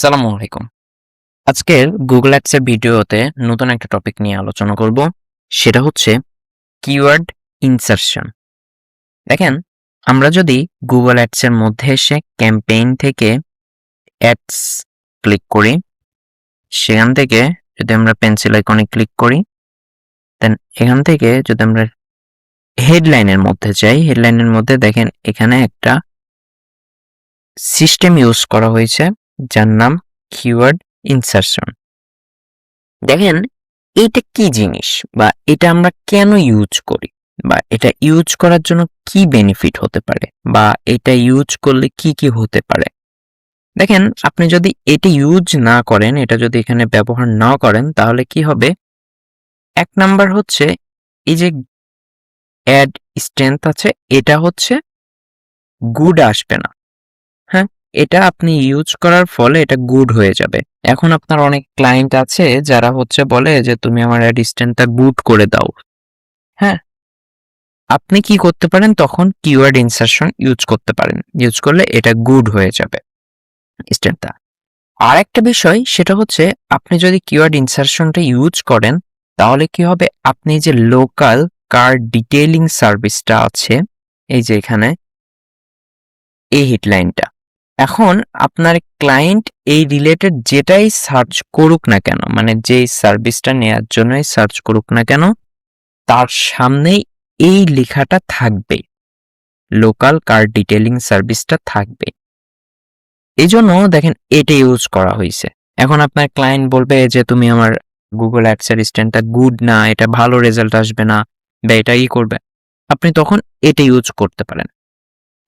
আসসালামু আলাইকুম। আজকের Google Ads এর ভিডিওতে নতুন একটা টপিক নিয়ে আলোচনা করব। সেটা হচ্ছে কিওয়ার্ড ইনসারশন। দেখেন, আমরা যদি Google Ads এর মধ্যে এসে ক্যাম্পেইন থেকে অ্যাডস ক্লিক করি, সেখান থেকে যদি আমরা পেন্সিল আইকনে ক্লিক করি, দেন এখান থেকে যদি আমরা হেডলাইনের মধ্যে যাই, হেডলাইনের মধ্যে দেখেন এখানে একটা সিস্টেম ইউজ করা হয়েছে যার নাম কিওয়ার্ড ইনসারশন। দেখেন এইটা কি জিনিস বা এটা আমরা কেন ইউজ করি বা এটা ইউজ করার জন্য কি বেনিফিট হতে পারে বা এটা ইউজ করলে কি কি হতে পারে। দেখেন, আপনি যদি এটা ইউজ না করেন, এটা যদি এখানে ব্যবহার না করেন, তাহলে কি হবে? এক নাম্বার হচ্ছে এই যে অ্যাড স্ট্রেংথ আছে, এটা হচ্ছে গুড আসবে না। হ্যাঁ, এটা আপনি ইউজ করার ফলে এটা গুড হয়ে যাবে। এখন আপনার অনেক ক্লায়েন্ট আছে যারা হচ্ছে বলে যে তুমি আমার অ্যাড স্ট্রেংথটা গুড করে দাও। হ্যাঁ, আপনি কি করতে পারেন? তখন কিওয়ার্ড ইনসারশন ইউজ করতে পারেন। ইউজ করলে এটা গুড হয়ে যাবে স্ট্রেংথটা। আরেকটা বিষয় সেটা হচ্ছে আপনি যদি কিওয়ার্ড ইনসারশনটা ইউজ করেন, তাহলে কি হবে? আপনি যে লোকাল কার ডিটেইলিং সার্ভিসটা আছে, এই যে এখানে এই হেডলাইনটা, এখন আপনার ক্লায়েন্ট এই রিলেটেড যেটাই সার্চ করুক না কেন, মানে যেই সার্ভিসটা নেয়ার জন্যই সার্চ করুক না কেন, তার সামনেই এই লেখাটা থাকবে। লোকাল কার ডিটেইলিং সার্ভিসটা থাকবে। এজন্য দেখেন এটা ইউজ করা হইছে। এখন আপনার ক্লায়েন্ট বলবে যে তুমি আমার Google Ads এর স্ট্যান্ডটা গুড না, এটা ভালো রেজাল্ট আসবে না বা এটা করবে। আপনি তখন এটা ইউজ করতে পারেন।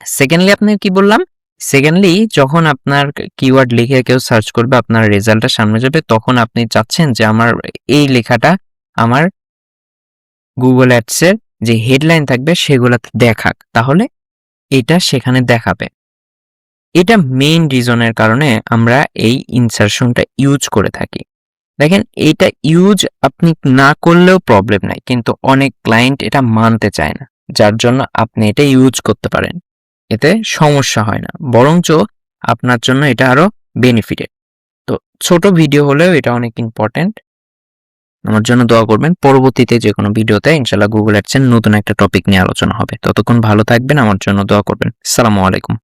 সেকেন্ডলি আপনি কি বললাম? সেকেন্ডলি যখন আপনার কিওয়ার্ড লিখে কেউ সার্চ করবে, আপনার রেজাল্টটা সামনে যাবে, তখন আপনি চাচ্ছেন যে আমার এই লেখাটা আমার Google Ads এর যে হেডলাইন থাকবে সেগুলাতে দেখাক। তাহলে এটা সেখানে দেখাবে। এটা মেইন রিজনের কারণে আমরা এই ইনসারশনটা ইউজ করে থাকি। দেখেন, এটা ইউজ আপনি না করলেও প্রবলেম নাই, কিন্তু অনেক ক্লায়েন্ট এটা মানতে চায় না, যার জন্য আপনি এটা ইউজ করতে পারেন। এতে সমস্যা হয় না, বরঞ্চ আপনার জন্য এটা আরো বেনিফিটেড। তো ছোট ভিডিও হলেও এটা অনেক ইম্পর্টেন্ট। আমার জন্য দোয়া করবেন। পরবর্তীতে যে কোনো ভিডিওতে ইনশাআল্লাহ Google Ads এর নতুন একটা টপিক নিয়ে আলোচনা হবে। ততক্ষণ ভালো থাকবেন, আমার জন্য দোয়া করবেন। আসসালামু আলাইকুম।